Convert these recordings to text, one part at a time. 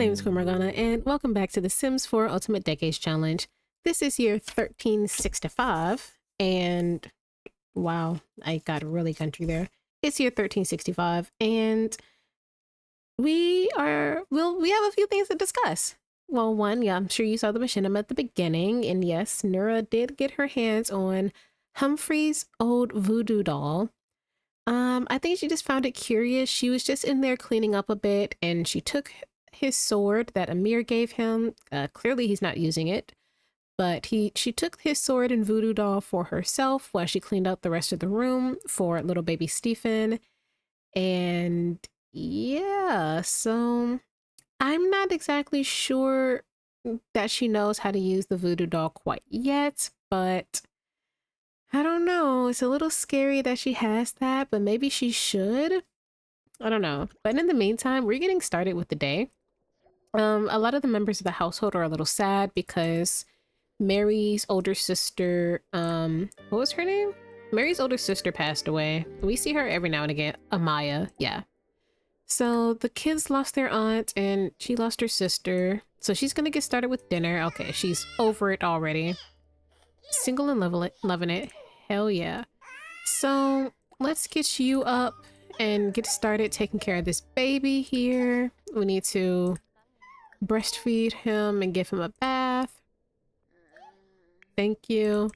name is MomoMorgana, and welcome back to the Sims 4 Ultimate Decades Challenge. This is year 1365, and wow, I got really country there. It's year 1365, and we have a few things to discuss. Well, one, yeah, I'm sure you saw the machinima at the beginning, and yes, Nura did get her hands on Humphrey's old voodoo doll. I think she just found it curious. She was just in there cleaning up a bit, and she took his sword that Amir gave him. Clearly he's not using it, but she took his sword and voodoo doll for herself while she cleaned out the rest of the room for little baby Stephen. And yeah, so I'm not exactly sure that she knows how to use the voodoo doll quite yet, but I don't know. It's a little scary that she has that, but maybe she should. I don't know. But in the meantime, we're getting started with the day. A lot of the members of the household are a little sad because Mary's older sister, what was her name? Mary's older sister passed away. We see her every now and again. Amaya, yeah. So the kids lost their aunt and she lost her sister. So she's gonna get started with dinner. Okay, she's over it already. Single and loving it. Hell yeah. So let's get you up and get started taking care of this baby here. We need to breastfeed him and give him a bath. Thank you.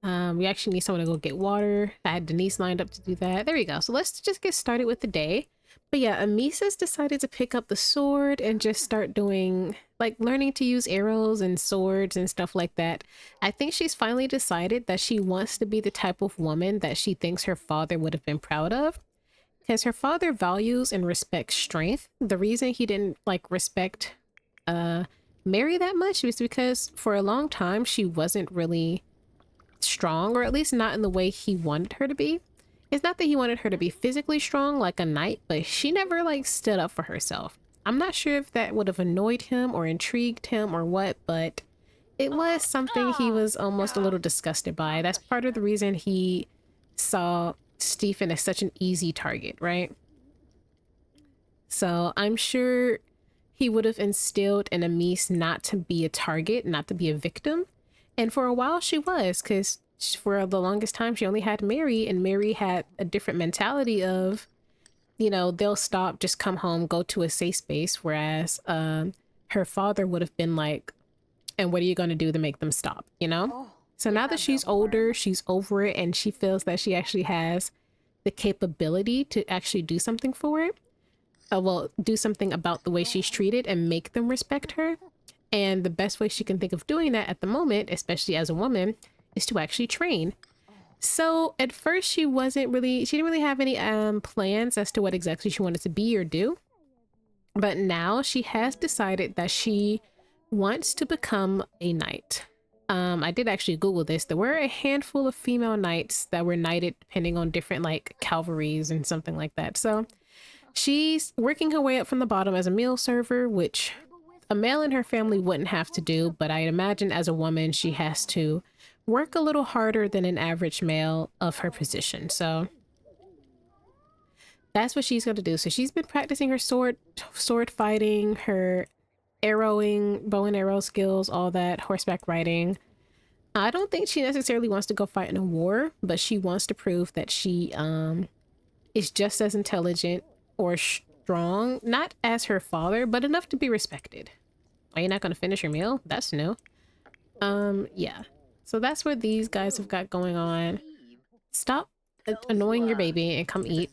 We actually need someone to go get water. I had Denise lined up to do that. There we go. So let's just get started with the day. But yeah, Amice has decided to pick up the sword and just start doing, like, learning to use arrows and swords and stuff like that. I think she's finally decided that she wants to be the type of woman that she thinks her father would have been proud of. Because her father values and respects strength. The reason he didn't, like, respect Mary that much was because for a long time she wasn't really strong, or at least not in the way he wanted her to be. It's not that he wanted her to be physically strong like a knight, but she never like stood up for herself. I'm not sure if that would have annoyed him or intrigued him or what, but it was something he was almost a little disgusted by. That's part of the reason he saw Stephen as such an easy target, right? So I'm sure he would have instilled in Amice not to be a target, not to be a victim. And for a while she was, because for the longest time she only had Mary, and Mary had a different mentality of, you know, they'll stop, just come home, go to a safe space. Whereas her father would have been like, and what are you going to do to make them stop, you know? So now that she's older, she's over it, and she feels that she actually has the capability to actually do something for it. Well, do something about the way she's treated and make them respect her. And the best way she can think of doing that at the moment, especially as a woman, is to actually train. So at first she didn't really have any plans as to what exactly she wanted to be or do. But now she has decided that she wants to become a knight. I did actually Google this. There were a handful of female knights that were knighted depending on different like cavalries and something like that. So she's working her way up from the bottom as a meal server, which a male in her family wouldn't have to do, but I imagine as a woman, she has to work a little harder than an average male of her position. So that's what she's going to do. So she's been practicing her sword fighting, her arrowing, bow and arrow skills, all that, horseback riding. I don't think she necessarily wants to go fight in a war, but she wants to prove that she is just as intelligent or strong, not as her father, but enough to be respected. Are you not going to finish your meal? That's new. Yeah. So that's what these guys have got going on. Stop annoying your baby and come eat.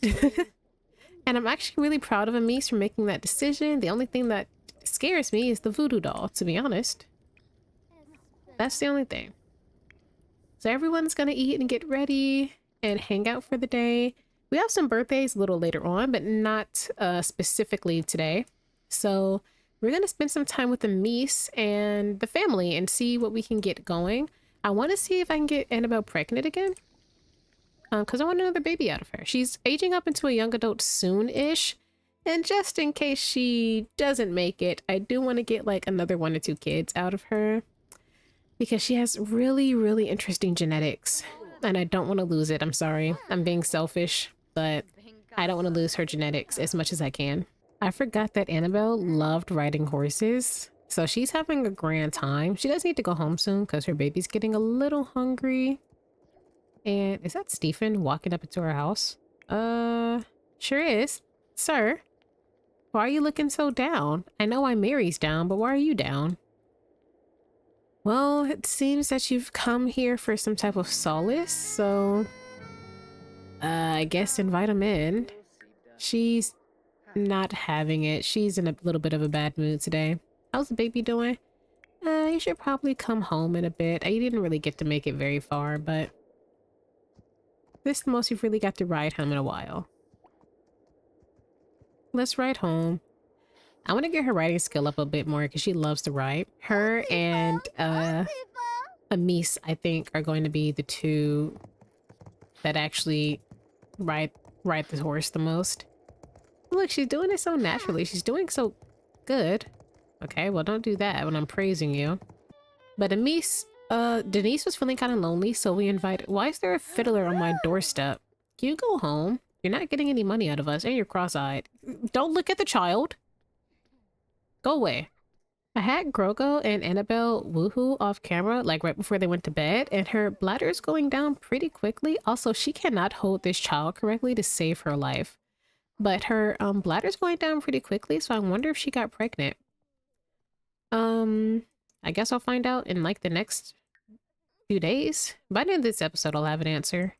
And I'm actually really proud of Amice for making that decision. The only thing that scares me is the voodoo doll, to be honest. That's the only thing. So everyone's gonna eat and get ready and hang out for the day. We have some birthdays a little later on, but not specifically today. So we're gonna spend some time with Amice and the family and see what we can get going. I want to see if I can get Annabelle pregnant again. Because I want another baby out of her. She's aging up into a young adult soon-ish. And just in case she doesn't make it, I do want to get like another 1 or 2 kids out of her. Because she has really, really interesting genetics. And I don't want to lose it. I'm sorry. I'm being selfish. But I don't want to lose her genetics as much as I can. I forgot that Annabelle loved riding horses. So she's having a grand time. She does need to go home soon because her baby's getting a little hungry. And is that Stephen walking up into her house? Sure is. Sir, why are you looking so down? I know why Mary's down, but why are you down? Well, it seems that you've come here for some type of solace, so I guess invite him in. She's not having it. She's in a little bit of a bad mood today. How's the baby doing? You should probably come home in a bit. You didn't really get to make it very far, but this is the most you've really got to ride home in a while. Let's ride home. I want to get her riding skill up a bit more because she loves to ride. Her and Amice, I think, are going to be the two that actually ride this horse the most. Look, she's doing it so naturally. She's doing so good. Okay, well, don't do that when I'm praising you. But Amice, Denise was feeling kind of lonely, so we invited... Why is there a fiddler on my doorstep? Can you go home? You're not getting any money out of us, and you're cross-eyed. Don't look at the child. Go away. I had Grogo and Annabelle woohoo off camera, like right before they went to bed, and her bladder's going down pretty quickly. Also, she cannot hold this child correctly to save her life. But her bladder's going down pretty quickly, so I wonder if she got pregnant. I guess I'll find out in like the next few days. By the end of this episode, I'll have an answer.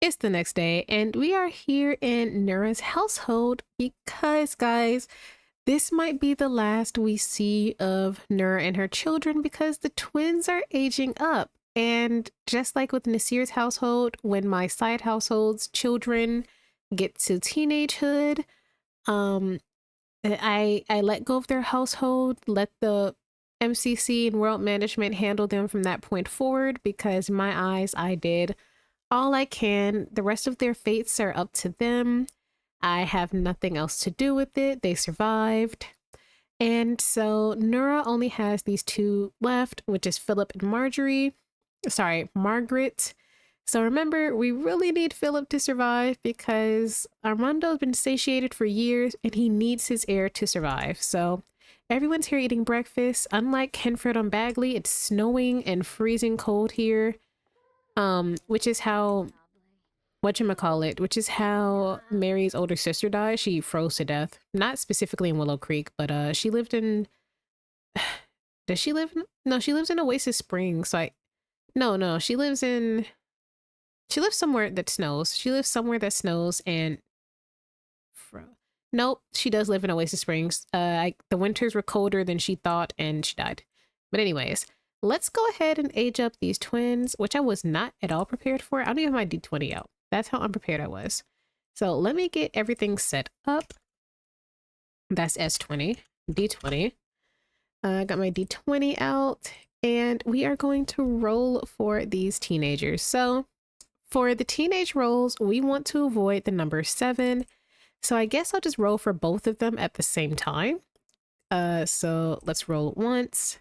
It's the next day, and we are here in Nura's household because, guys, this might be the last we see of Nura and her children because the twins are aging up. And just like with Nasir's household, when my side household's children get to teenagehood, I let go of their household, let the MCC and world management handle them from that point forward because in my eyes, I did all I can. The rest of their fates are up to them. I have nothing else to do with it. They survived. And so Nura only has these two left, which is Philip and Margaret. So remember, we really need Philip to survive because Armando's been satiated for years and he needs his heir to survive. So everyone's here eating breakfast. Unlike Henford on Bagley, it's snowing and freezing cold here. Which is how Mary's older sister died. She froze to death. Not specifically in Willow Creek, but she lived in does she live in... No, she lives in Oasis Springs. So she lives somewhere that snows. She lives somewhere that snows and nope, she does live in Oasis Springs. The winters were colder than she thought and she died. But anyways, let's go ahead and age up these twins, which I was not at all prepared for. I don't even have my D20 out. That's how unprepared I was. So let me get everything set up. That's S20, D20. I got my D20 out and we are going to roll for these teenagers. So for the teenage rolls, we want to avoid the number 7. So I guess I'll just roll for both of them at the same time. So let's roll it once.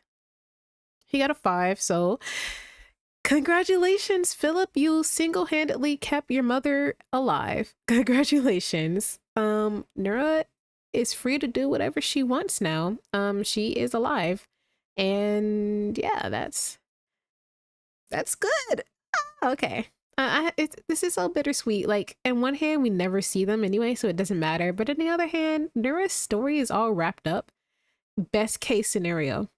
He got a 5, so congratulations, Philip. You single-handedly kept your mother alive. Congratulations. Nura is free to do whatever she wants now. She is alive. And yeah, that's good. Okay. This is so bittersweet. Like, on one hand, we never see them anyway, so it doesn't matter. But on the other hand, Nura's story is all wrapped up. Best case scenario.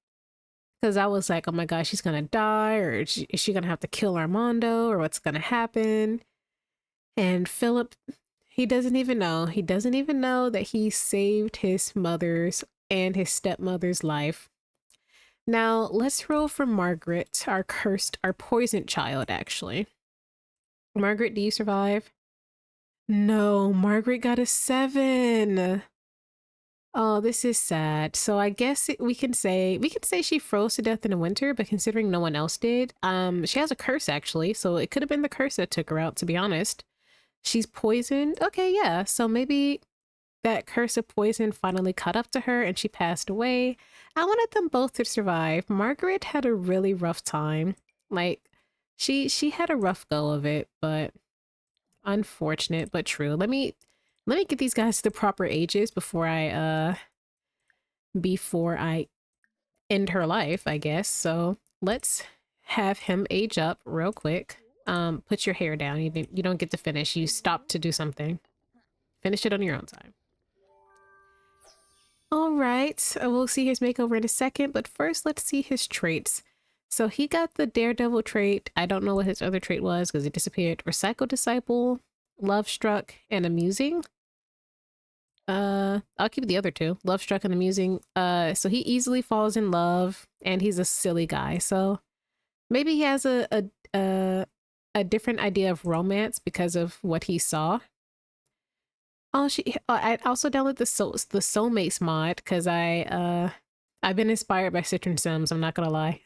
Because I was like, oh my gosh, she's gonna die, or is she gonna have to kill Armando, or what's gonna happen? And Philip, he doesn't even know. He doesn't even know that he saved his mother's and his stepmother's life. Now, let's roll for Margaret, our poisoned child, actually. Margaret, do you survive? No, Margaret got a 7. Oh, this is sad. So I guess we can say she froze to death in the winter, but considering no one else did, she has a curse actually. So it could have been the curse that took her out, to be honest. She's poisoned. Okay, yeah. So maybe that curse of poison finally caught up to her and she passed away. I wanted them both to survive. Margaret had a really rough time. Like, she had a rough go of it, but unfortunate but true. Let me Let me get these guys to the proper ages before I end her life, I guess. So let's have him age up real quick. Put your hair down. You don't get to finish. You stop to do something. Finish it on your own time. All right, we'll see his makeover in a second, but first let's see his traits. So he got the Daredevil trait. I don't know what his other trait was because it disappeared. Recycle Disciple, Love Struck, and Amusing. I'll keep the other two. Love Struck and Amusing. So he easily falls in love, and he's a silly guy. So maybe he has a different idea of romance because of what he saw. Oh, I also downloaded the Soulmates mod because I've been inspired by Citron Sims. I'm not gonna lie,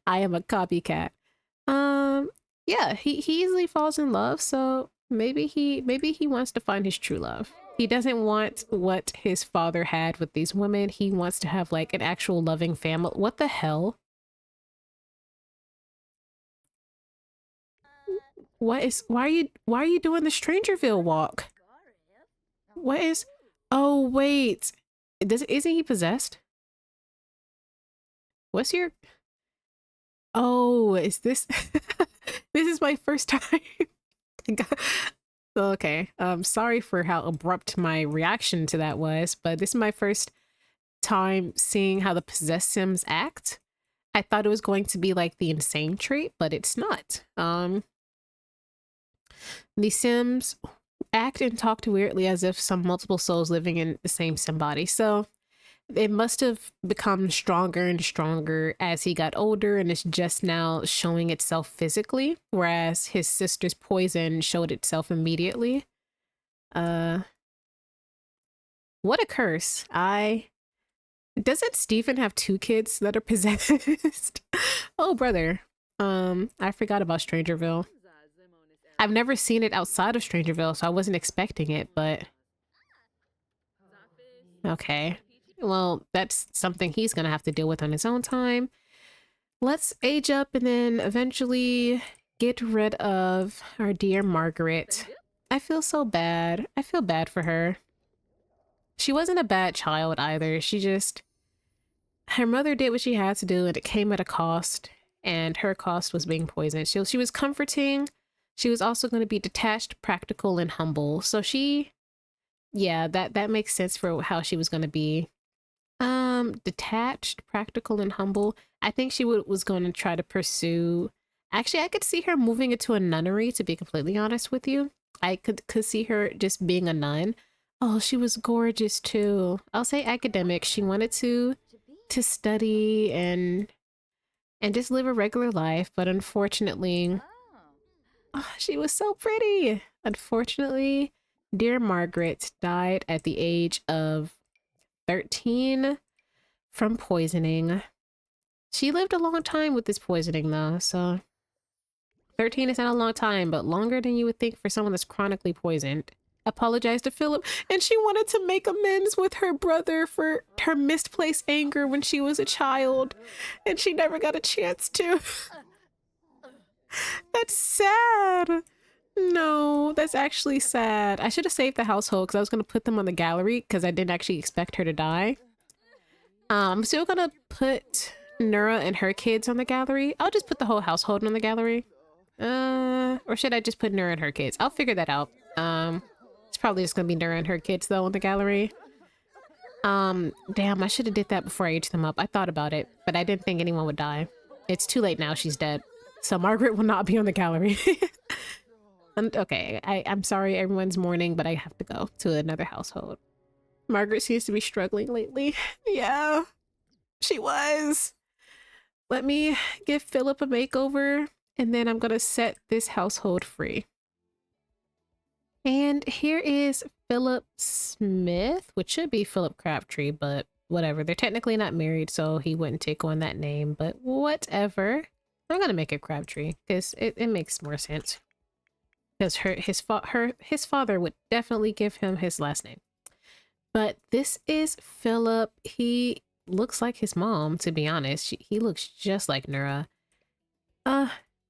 I am a copycat. Yeah, he easily falls in love, so maybe he wants to find his true love. He doesn't want what his father had with these women. He wants to have like an actual loving family. What the hell? Why are you doing the Strangerville walk? What is? Oh wait, isn't he possessed? What's your? Oh, is this? This is my first time. Okay. Sorry for how abrupt my reaction to that was, but this is my first time seeing how the possessed Sims act. I thought it was going to be like the insane trait, but it's not. The Sims act and talked weirdly as if some multiple souls living in the same sim body. So it must have become stronger and stronger as he got older, and it's just now showing itself physically, whereas his sister's poison showed itself immediately. What a curse. Doesn't Stephen have 2 kids that are possessed? Oh, brother. I forgot about Strangerville. I've never seen it outside of Strangerville, so I wasn't expecting it, but okay. Well, that's something he's gonna have to deal with on his own time. Let's age up and then eventually get rid of our dear Margaret. I feel so bad. I feel bad for her. She wasn't a bad child either. Her mother did what she had to do and it came at a cost, and her cost was being poisoned. She was comforting. She was also going to be detached, practical, and humble. So yeah, that makes sense for how she was going to be. Detached, practical, and humble. I think she was going to try to pursue. Actually, I could see her moving into a nunnery, to be completely honest with you. I could see her just being a nun. Oh, she was gorgeous too. I'll say academic. She wanted to study and just live a regular life, but unfortunately, oh, she was so pretty. Unfortunately, dear Margaret died at the age of 13 from poisoning. She lived a long time with this poisoning though, so 13 is not a long time, but longer than you would think for someone that's chronically poisoned. Apologized to Philip, and she wanted to make amends with her brother for her misplaced anger when she was a child, and she never got a chance to. That's sad. No, that's actually sad. I should have saved the household because I was going to put them on the gallery because I didn't actually expect her to die. I'm still going to put Nura and her kids on the gallery. I'll just put the whole household on the gallery. Or should I just put Nura and her kids? I'll figure that out. It's probably just going to be Nura and her kids though on the gallery. Damn, I should have did that before I aged them up. I thought about it, but I didn't think anyone would die. It's too late now, she's dead. So Margaret will not be on the gallery. And okay, I'm sorry everyone's mourning, but I have to go to another household. Margaret seems to be struggling lately. Yeah, she was. Let me give Philip a makeover, and then I'm gonna set this household free. And here is Philip Smith, which should be Philip Crabtree, but whatever. They're technically not married, so he wouldn't take on that name, but whatever. I'm gonna make it Crabtree because it makes more sense. Because his father would definitely give him his last name. But this is Philip. He looks like his mom, to be honest. He looks just like Nura.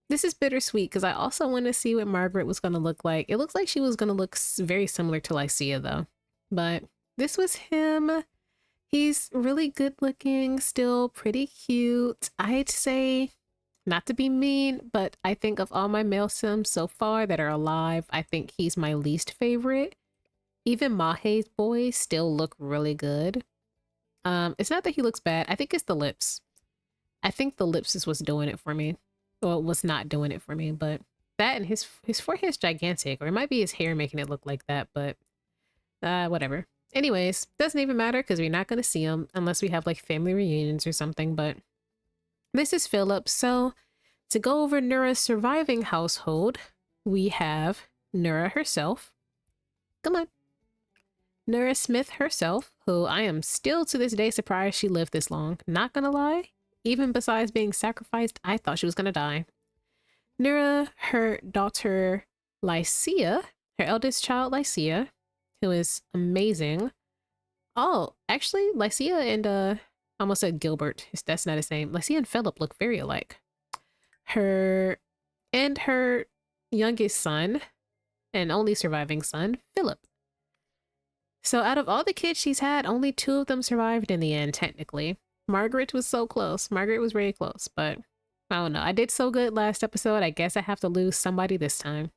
this is bittersweet because I also want to see what Margaret was going to look like. It looks like she was going to look very similar to Lycia though. But this was him. He's really good looking, still pretty cute. I'd say, not to be mean, but I think of all my male Sims so far that are alive, I think he's my least favorite. Even Mahe's boys still look really good. It's not that he looks bad. I think it's the lips. I think the lips is what's doing it for me. Well, was not doing it for me, but that and his forehead's gigantic, or it might be his hair making it look like that, but whatever. Anyways, doesn't even matter because we're not going to see him unless we have like family reunions or something, but this is Philip. So to go over Nura's surviving household, we have Nura herself. Come on. Nura Smith herself, who I am still to this day surprised she lived this long. Not gonna lie, even besides being sacrificed, I thought she was gonna die. Nura, her daughter Lycia, her eldest child Lycia, who is amazing. Oh, actually, Lycia and I almost said Gilbert. That's not his name. Lycia and Philip look very alike. Her youngest son and only surviving son, Philip. So out of all the kids she's had, only 2 of them survived in the end, technically. Margaret was so close. Margaret was very close, but I don't know. I did so good last episode. I guess I have to lose somebody this time.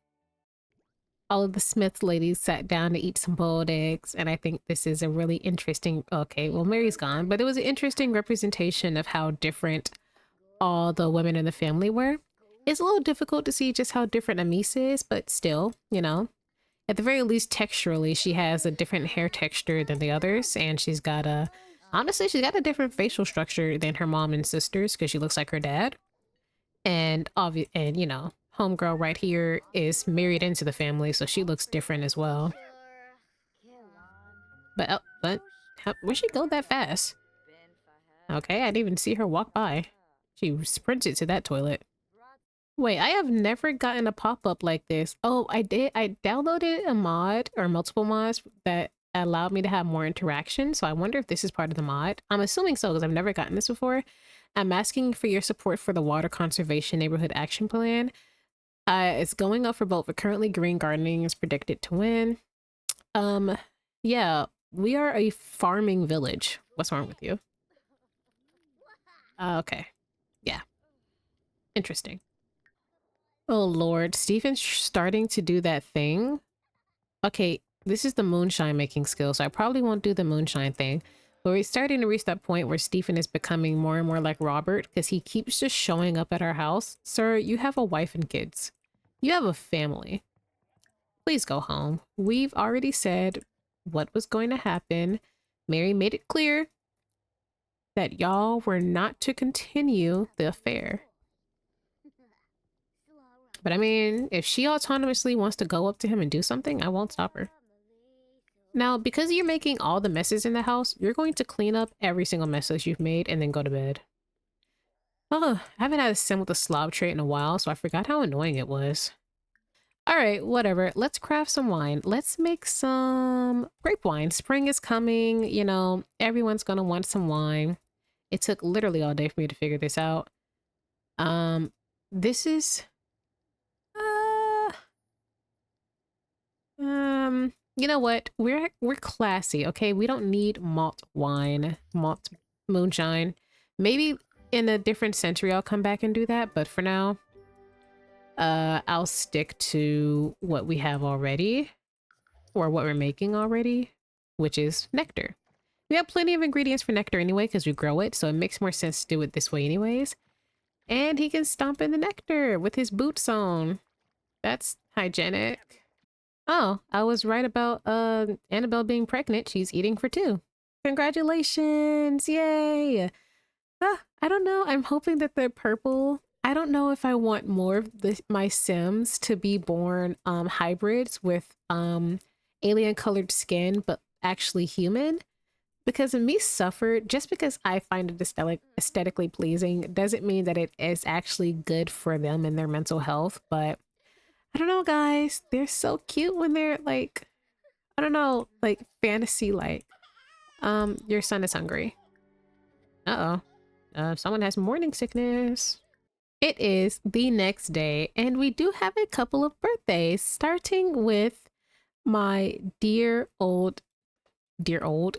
All of the Smith ladies sat down to eat some boiled eggs, and I think this is a really interesting... Okay, well, Mary's gone, but it was an interesting representation of how different all the women in the family were. It's a little difficult to see just how different Amice is, but still, you know. At the very least, texturally, she has a different hair texture than the others, and she's got a... Honestly, she's got a different facial structure than her mom and sisters because she looks like her dad. And you know, homegirl right here is married into the family, so she looks different as well. But where'd she go that fast? Okay, I didn't even see her walk by. She sprinted to that toilet. Wait, I have never gotten a pop-up like this. Oh, I did. I downloaded a mod or multiple mods that allowed me to have more interaction. So I wonder if this is part of the mod. I'm assuming so because I've never gotten this before. I'm asking for your support for the Water Conservation Neighborhood Action Plan. It's going up for vote, but currently green gardening is predicted to win. Yeah, we are a farming village. What's wrong with you? Okay. Yeah. Interesting. Oh Lord, Stephen's starting to do that thing. Okay, this is the moonshine making skill, so I probably won't do the moonshine thing. But we're starting to reach that point where Stephen is becoming more and more like Robert because he keeps just showing up at our house. Sir, you have a wife and kids. You have a family. Please go home. We've already said what was going to happen. Mary made it clear that y'all were not to continue the affair. But I mean, if she autonomously wants to go up to him and do something, I won't stop her. Now, because you're making all the messes in the house, you're going to clean up every single mess that you've made and then go to bed. Oh, I haven't had a sim with a slob trait in a while, so I forgot how annoying it was. Alright, whatever. Let's craft some wine. Let's make some grape wine. Spring is coming, you know, everyone's gonna want some wine. It took literally all day for me to figure this out. This is... you know what? We're classy, okay? We don't need malt wine, malt moonshine. Maybe in a different century I'll come back and do that, but for now, I'll stick to what we have already, or what we're making already, which is nectar. We have plenty of ingredients for nectar anyway because we grow it, so it makes more sense to do it this way anyways. And he can stomp in the nectar with his boots on. That's hygienic. Oh, I was right about Annabelle being pregnant. She's eating for 2. Congratulations! Yay! I don't know. I'm hoping that they're purple. I don't know if I want more of my Sims to be born hybrids with alien colored skin, but actually human. Because Amice suffered, just because I find it aesthetically pleasing doesn't mean that it is actually good for them and their mental health, but I don't know, guys. They're so cute when they're like, I don't know, like fantasy like. Your son is hungry. Uh-oh. Someone has morning sickness. It is the next day, and we do have a couple of birthdays, starting with my dear old,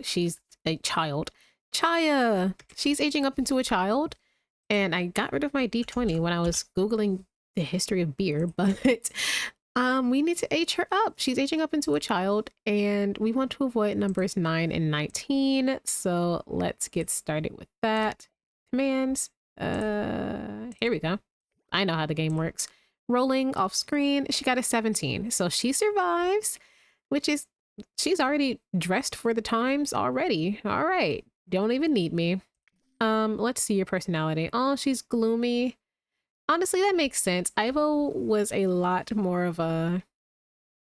she's a child, Chaya. She's aging up into a child, and I got rid of my D20 when I was Googling the history of beer, but we need to age her up. She's aging up into a child, and we want to avoid numbers 9 and 19. So let's get started with that. Commands. Here we go. I know how the game works. Rolling off screen. She got a 17. So she survives, which is, she's already dressed for the times already. All right. Don't even need me. Let's see your personality. Oh, she's gloomy. Honestly, that makes sense. Ivo was a lot more of a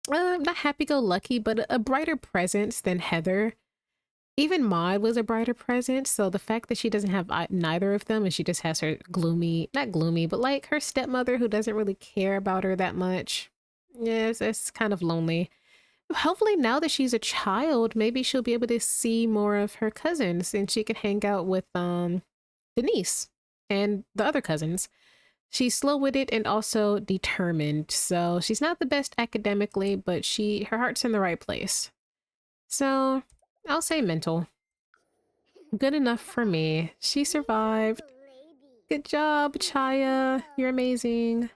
not happy-go-lucky, but a brighter presence than Heather. Even Maud was a brighter presence, so the fact that she doesn't have neither of them and she just has her gloomy, not gloomy, but like her stepmother who doesn't really care about her that much. Yes, it's kind of lonely. Hopefully now that she's a child, maybe she'll be able to see more of her cousins and she can hang out with Denise and the other cousins. She's slow-witted and also determined, so she's not the best academically, but her heart's in the right place. So I'll say mental. Good enough for me. She survived. Good job, Chaya. You're amazing.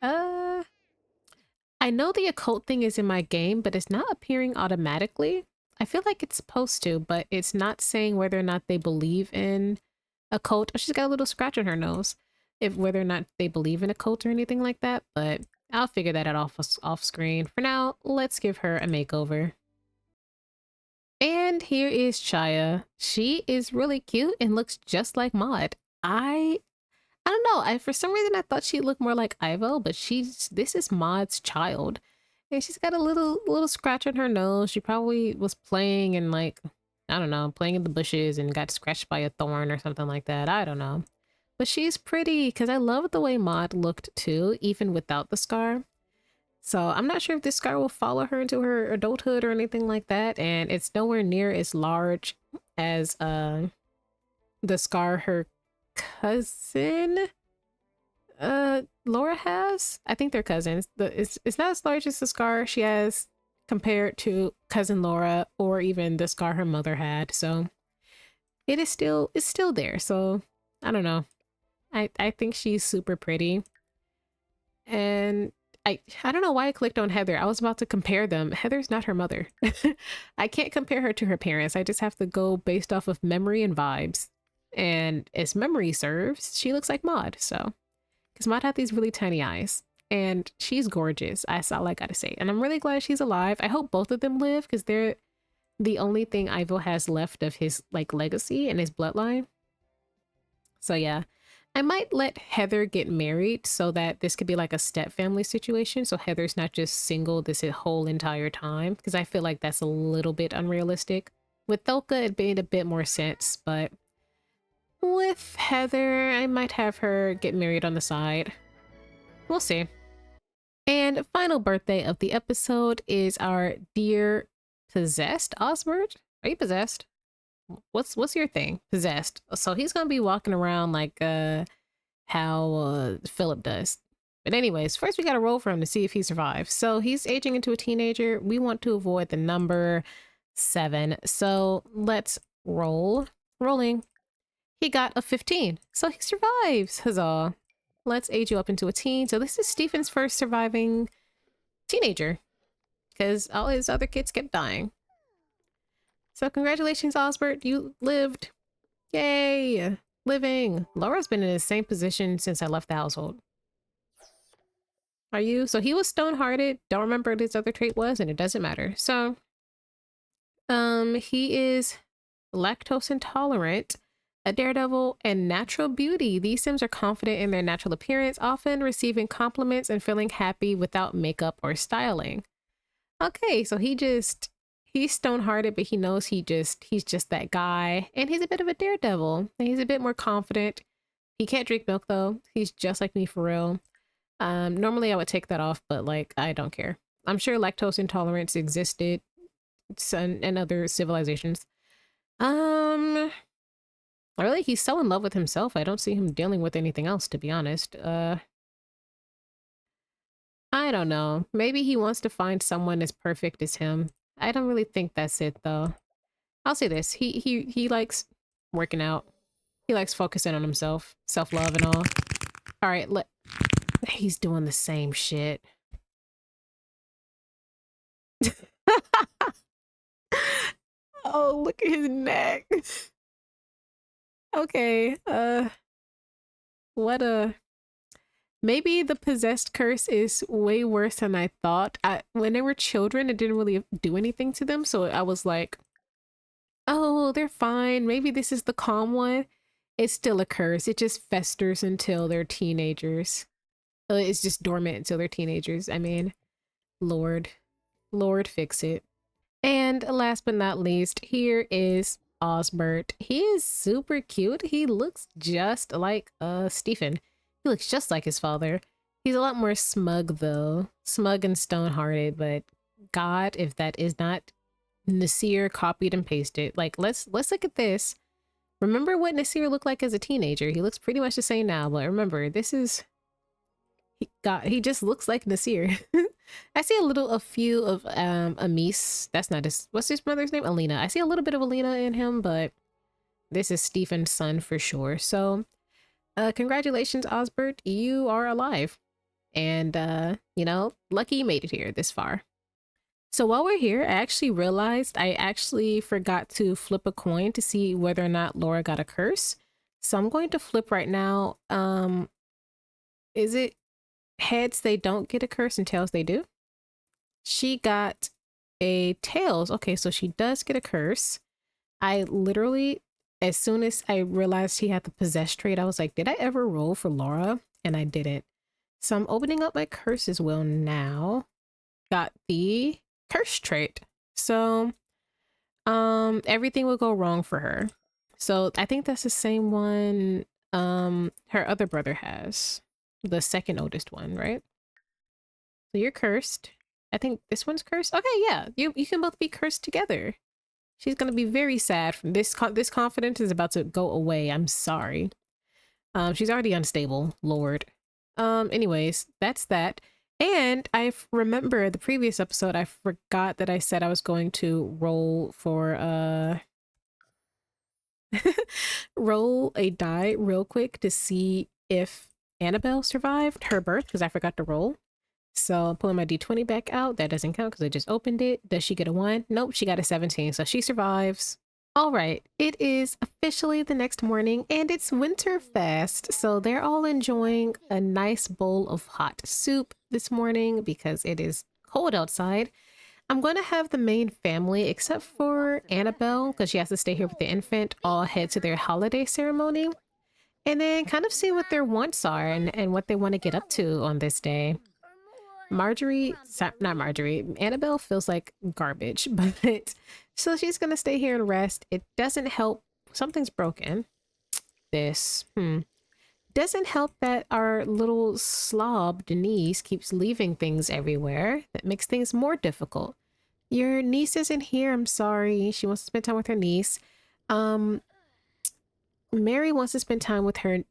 I know the occult thing is in my game, but it's not appearing automatically. I feel like it's supposed to, but it's not saying whether or not they believe in a cult. Oh, she's got a little scratch on her nose. If whether or not they believe in a cult or anything like that, but I'll figure that out off screen. For now, let's give her a makeover. And here is Chaya. She is really cute and looks just like Maud. I don't know. For some reason I thought she looked more like Ivo, but this is Maud's child. And she's got a little scratch on her nose. She probably was playing and like, I don't know, playing in the bushes and got scratched by a thorn or something like that. I don't know. But she's pretty because I love the way Maud looked too, even without the scar. So I'm not sure if this scar will follow her into her adulthood or anything like that. And it's nowhere near as large as the scar her cousin Laura has. I think they're cousins. It's not as large as the scar she has compared to cousin Laura or even the scar her mother had. So it's still there. So I don't know. I think she's super pretty. And I don't know why I clicked on Heather. I was about to compare them. Heather's not her mother. I can't compare her to her parents. I just have to go based off of memory and vibes. And as memory serves, she looks like Maud. So, because Maud had these really tiny eyes. And she's gorgeous. That's all I gotta say. And I'm really glad she's alive. I hope both of them live because they're the only thing Ivo has left of his like legacy and his bloodline. So yeah. I might let Heather get married so that this could be like a step family situation. So Heather's not just single this whole entire time. Because I feel like that's a little bit unrealistic. With Thelka, it made a bit more sense. But with Heather, I might have her get married on the side. We'll see. And final birthday of the episode is our dear possessed Osbert. Are you possessed? What's your thing? Possessed. So he's gonna be walking around like how Philip does. But anyways, first we gotta roll for him to see if he survives. So he's aging into a teenager. We want to avoid the number 7. So let's roll. Rolling. He got a 15. So he survives. Huzzah. Let's age you up into a teen. So this is Stephen's first surviving teenager. Because all his other kids kept dying. So congratulations, Osbert. You lived. Yay. Living. Laura's been in the same position since I left the household. Are you? So he was stone-hearted. Don't remember what his other trait was, and it doesn't matter. So, he is lactose intolerant, a daredevil, and natural beauty. These Sims are confident in their natural appearance, often receiving compliments and feeling happy without makeup or styling. Okay, so he's stone-hearted, but he knows he's just that guy. And he's a bit of a daredevil. And he's a bit more confident. He can't drink milk though. He's just like me for real. Normally I would take that off, but like I don't care. I'm sure lactose intolerance existed in other civilizations. Really, he's so in love with himself. I don't see him dealing with anything else, to be honest. I don't know. Maybe he wants to find someone as perfect as him. I don't really think that's it, though. I'll say this. He likes working out. He likes focusing on himself, self-love and all. All right, he's doing the same shit. Oh, look at his neck. Okay, what a... Maybe the possessed curse is way worse than I thought. When they were children, it didn't really do anything to them, so I was like, oh, they're fine. Maybe this is the calm one. It's still a curse. It just festers until they're teenagers. It's just dormant until they're teenagers. I mean, Lord, Lord, fix it. And last but not least, here is Osbert. He is super cute. He looks just like Stephen. He looks just like his father. He's a lot more smug though. Smug and stone-hearted, but God, if that is not Nasir copied and pasted. Like let's look at this. Remember what Nasir looked like as a teenager? He looks pretty much the same now, but remember, this is he just looks like Nasir. I see a few of Amice. That's not his, what's his mother's name? Alina. I see a little bit of Alina in him, but this is Stephen's son for sure. So congratulations, Osbert. You are alive. And you know, lucky you made it here this far. So while we're here, I actually realized I actually forgot to flip a coin to see whether or not Laura got a curse. So I'm going to flip right now. Is it heads they don't get a curse and tails they do? She got a tails. Okay, so she does get a curse. I literally, as soon as I realized she had the possess trait, I was like, did I ever roll for Laura? And I didn't. So I'm opening up my curses wheel now. Got the curse trait. So everything will go wrong for her. So I think that's the same one her other brother has. The second oldest one, right? So you're cursed. I think this one's cursed. Okay, yeah. You can both be cursed together. She's gonna be very sad. From this confidence is about to go away. I'm sorry. She's already unstable, Lord. Anyways, that's that. And I remember the previous episode, I forgot that I said I was going to roll for roll a die real quick to see if Annabelle survived her birth, because I forgot to roll. So I'm pulling my d20 back out. That doesn't count because I just opened it. Does she get a 1? Nope, she got a 17, so she survives. All right, it is officially the next morning and it's Winterfest. So they're all enjoying a nice bowl of hot soup this morning because it is cold outside. I'm going to have the main family, except for Annabelle, because she has to stay here with the infant, all head to their holiday ceremony and then kind of see what their wants are and what they want to get up to on this day. Not Marjorie, Annabelle feels like garbage, but so she's gonna stay here and rest. It doesn't help. Something's broken. This, doesn't help that our little slob, Denise, keeps leaving things everywhere. That makes things more difficult. Your niece isn't here. I'm sorry. She wants to spend time with her niece. Mary wants to spend time with her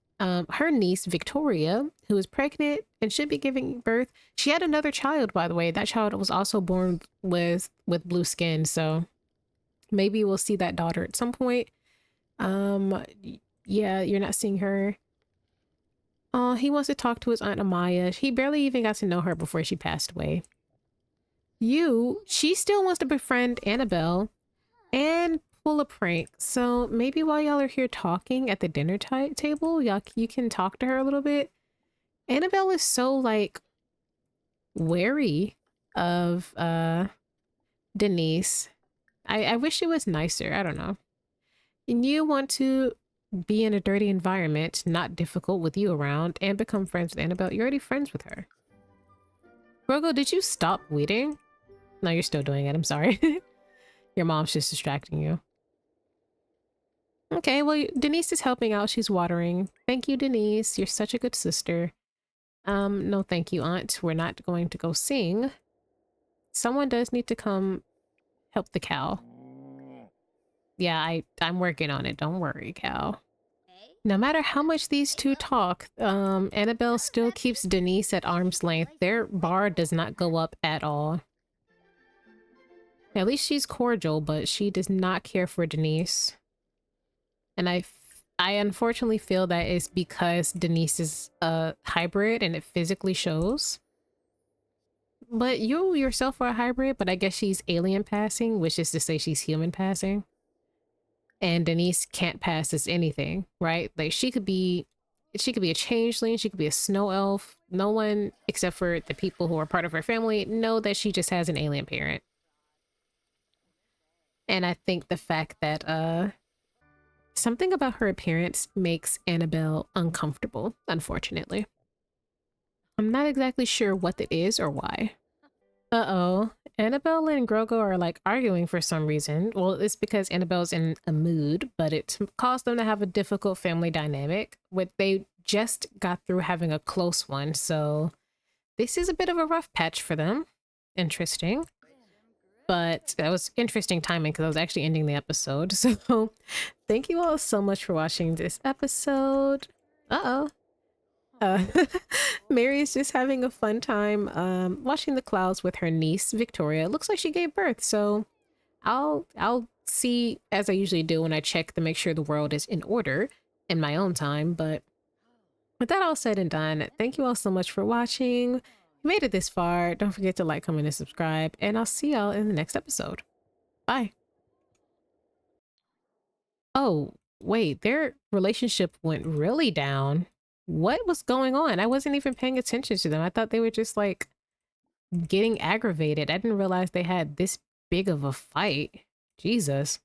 niece, Victoria, who is pregnant and should be giving birth. She had another child, by the way. That child was also born with blue skin. So maybe we'll see that daughter at some point. Yeah, you're not seeing her. Oh, he wants to talk to his Aunt Amaya. He barely even got to know her before she passed away. She still wants to befriend Annabelle and pull a prank. So maybe while y'all are here talking at the dinner table, you can talk to her a little bit. Annabelle is so like wary of Denise. I wish it was nicer. I don't know. And you want to be in a dirty environment, not difficult with you around, and become friends with Annabelle. You're already friends with her. Grogo, did you stop weeding? No, you're still doing it. I'm sorry. Your mom's just distracting you. Okay, well, Denise is helping out. She's watering. Thank you, Denise. You're such a good sister. No thank you, Aunt. We're not going to go sing. Someone does need to come help the cow. Yeah, I'm working on it. Don't worry, cow. No matter how much these two talk, Annabelle still keeps Denise at arm's length. Their bar does not go up at all. At least she's cordial, but she does not care for Denise. And I unfortunately feel that is because Denise is a hybrid and it physically shows. But you yourself are a hybrid, but I guess she's alien passing, which is to say she's human passing. And Denise can't pass as anything, right? Like she could be a changeling, she could be a snow elf. No one except for the people who are part of her family know that she just has an alien parent. And I think the fact that something about her appearance makes Annabelle uncomfortable, unfortunately. I'm not exactly sure what it is or why. Uh-oh. Annabelle and Grogo are like arguing for some reason. Well, it's because Annabelle's in a mood, but it's caused them to have a difficult family dynamic. What they just got through having a close one, so this is a bit of a rough patch for them. Interesting. But that was interesting timing because I was actually ending the episode. So thank you all so much for watching this episode. Uh-oh. Uh, Mary is just having a fun time watching the clouds with her niece Victoria. It looks like she gave birth, so I'll see as I usually do when I check to make sure the world is in order in my own time. But with that all said and done, thank you all so much for watching. If you made it this far, don't forget to like, comment, and subscribe, and I'll see y'all in the next episode. Bye. Oh, wait, their relationship went really down. What was going on? I wasn't even paying attention to them. I thought they were just like getting aggravated. I didn't realize they had this big of a fight. Jesus.